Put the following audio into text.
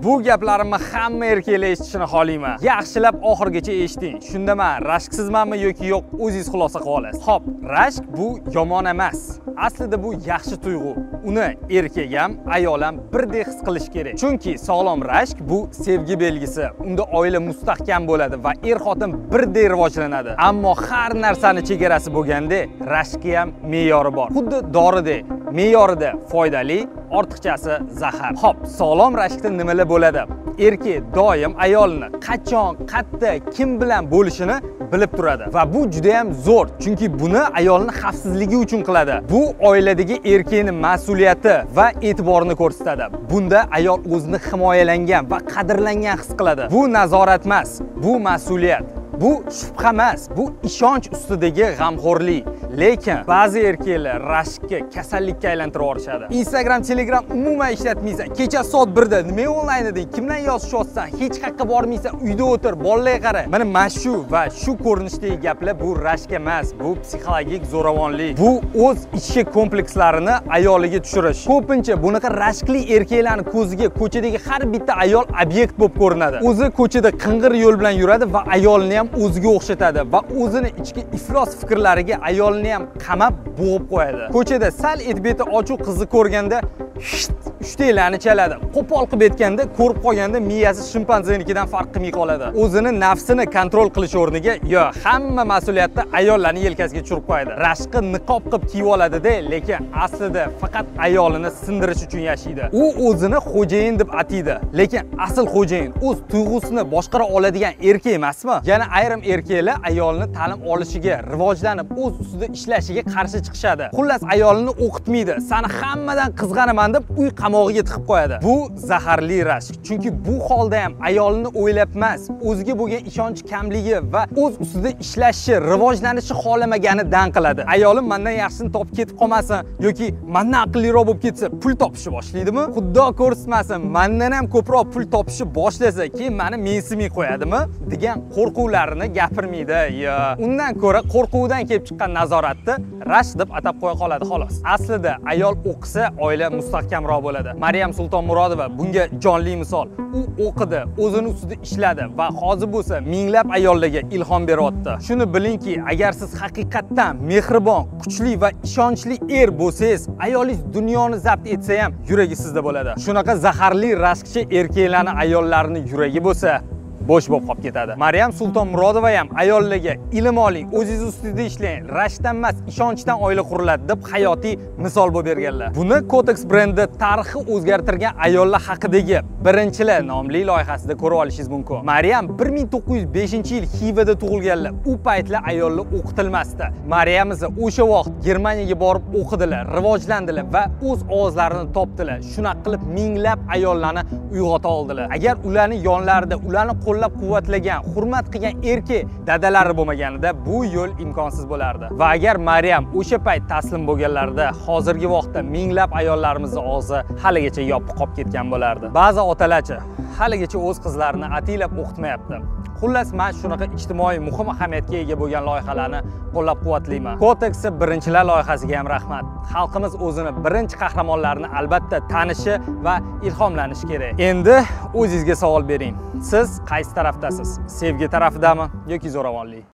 Bu gaplarimni hamma erkaklar eshitishini xohlayman. Yaxshilab oxirigacha eshiting. Shundaman, rashksizmanmi yoki yo'q, o'zingiz xulosa qilib olasiz. Xo'p, rashk bu yomon emas. Aslida bu yaxshi tuyg'u. Uni erkak ham, ayol ham birdek his qilish kerak. Chunki sog'lom rashk bu sevgi belgisi. Unda oila mustahkam bo'ladi va er-xotin birdek rivojlanadi. Ammo har narsani chegarasi bo'lganda, rashkka ham me'yori bor. Xuddi doridek, me'yorida foydali, ortiqchasi zahar. Xo'p, sog'lom rashkda nimalar bo'ladi? Erkak doim ayolni qachon, qayerda, kim bilan bo'lishini bilib turadi va bu juda ham zo'r, chunki buni ayolning xavfsizligi uchun qiladi. Bu oiladagi erkakning mas'uliyati va e'tiborini ko'rsatadi. Bunda ayol o'zini himoyalangan va qadrlangan his qiladi. Bu nazorat emas, bu mas'uliyat. Bu shubha emas, bu ishonch ustidagi g'amxo'rlik. Lekin ba'zi erkaklar rashkka kasallikka aylantirib yuborishadi. Instagram, Telegram umuman ishlatmaysan. Kecha soat 1da nima onlayn eding? Kimdan yozishyapsan? Hech qayerga bormaysan, uyda o'tir, bolalarga qara. Mana shu va shu ko'rinishdagi gaplar bu rashk emas, bu psixologik zo'ravonlik. Bu o'z ichki komplekslarini ayoliga tushirish. Ko'pincha bunaqa rashkli erkaklarning ko'ziga ko'chadagi har bitta ayol obyekt bo'lib ko'rinadi. O'zi ko'chada qing'ir yo'l bilan yuradi va ayolni ham o'ziga o'xshatadi va o'zini ichki iflos fikrlariga ayolni ham qamab bo'g'ib qo'yadi. Ko'chada sal etbeti ochiq qizni ko'rganda ushteklarni chaladi. Qo'pol qilib aytganda, ko'rib qolganda miyasi shimpanzenikidan farq qilmay qoladi. O'zini nafsini kontrol qilish o'rniga, yo, hamma mas'uliyatni ayollarning yelkasiga tushirib qo'yadi. Rashqi niqob qilib kiyib oladi-da, lekin aslida faqat ayolini sindirish uchun yashaydi. U o'zini xo'jayin deb ataydi, lekin asl xo'jayin o'z tuyg'usini boshqara oladigan erkak emasmi? Yana ayrim erkaklar ayolni ta'lim olishiga, rivojlanib, o'z ustida ishlashiga qarshi chiqishadi. Xullas, ayolini o'qitmaydi, seni hammadan qizg'anaman deb uy qamog'iga tiqib qo'yadi. Bu zaharli rashk. Chunki bu holda ham ayolni o'ylab emas, o'ziga bo'lgan ishonch kamligi va o'z ustida ishlashi, rivojlanishi xohlamaganidan qiladi. Ayolim mendan yaxshisini topib ketib qolmasin yoki mendan aqlliroq bo'lib ketsa, pul topishni boshlaydimi? Xudo ko'rsatmasin, mendan ham ko'proq pul topishni boshlasa, keyin meni mensimay qo'yadimi? degan qo'rquvlarini gapirmaydi. Yo, undan ko'ra qo'rquvdan kelib chiqqan nazoratni rashk deb atab qo'ya qoladi xolos. Aslida ayol o'qisa, oila mustahkamroq bo'ladi. Maryam Sultonmurodova bunga jonli misol. U o'qidi, o'zini ustida ishladi va hozir bo'lsa minglab ayollarga ilhom beryapti. Shuni bilingki, agar siz haqiqatdan mehribon, kuchli va ishonchli er bo'lsangiz, ayolingiz dunyoni zabt etsa ham yuragi sizda bo'ladi. Shunaqa zaharli rashkchi erkaklarning ayollarining yuragi bo'lsa, bo'sh bo'lib qolib ketadi. Maryam Sultonmurodova ham ayollarga ilm oling, o'zingiz ustida ishlang, rashkdan emas, ishonchdan oila quriladi deb hayotiy misol bo'lib berganlar. Buni Kotex brendi tarixi o'zgartirgan ayollar haqidagi Birinchilar nomli loyihasida ko'rib olishingiz mumkin. Maryam 1905-yil Xivada tug'ilganlar. U paytlar ayollar o'qitilmasdi. Maryam esa o'sha vaqt Germaniyaga borib o'qidilar, rivojlandilar va o'z ovozlarini topdilar. Shuna qilib minglab ayollarni uyg'ota oldilar. Agar ularning yonlarida ularni qo'llab-quvvatlagan, hurmat qilgan erkak dadalari bo'lmaganida bu yo'l imkonsiz bo'lardi. Va agar Maryam o'sha payt taslim bo'lganlarida, hozirgi vaqtda minglab ayollarimizni og'zi haligacha yopiq qolib ketgan bo'lardi. Ba'zi otalarchi haligacha o'z qizlarini ataylab o'qitmayapti. Xullas, men shunaqa ijtimoiy muhim ahamiyatga ega bo'lgan loyihalarni qo'llab-quvvatlayman. Kotex birinchilar loyihasiga ham rahmat. Xalqimiz o'zini birinchi qahramonlarini albatta tanishi va ilhomlanishi kerak. Endi o'zingizga savol bering. Siz qaysi tarafdasiz? Sevgi tarafidami yoki zo'ravonlik?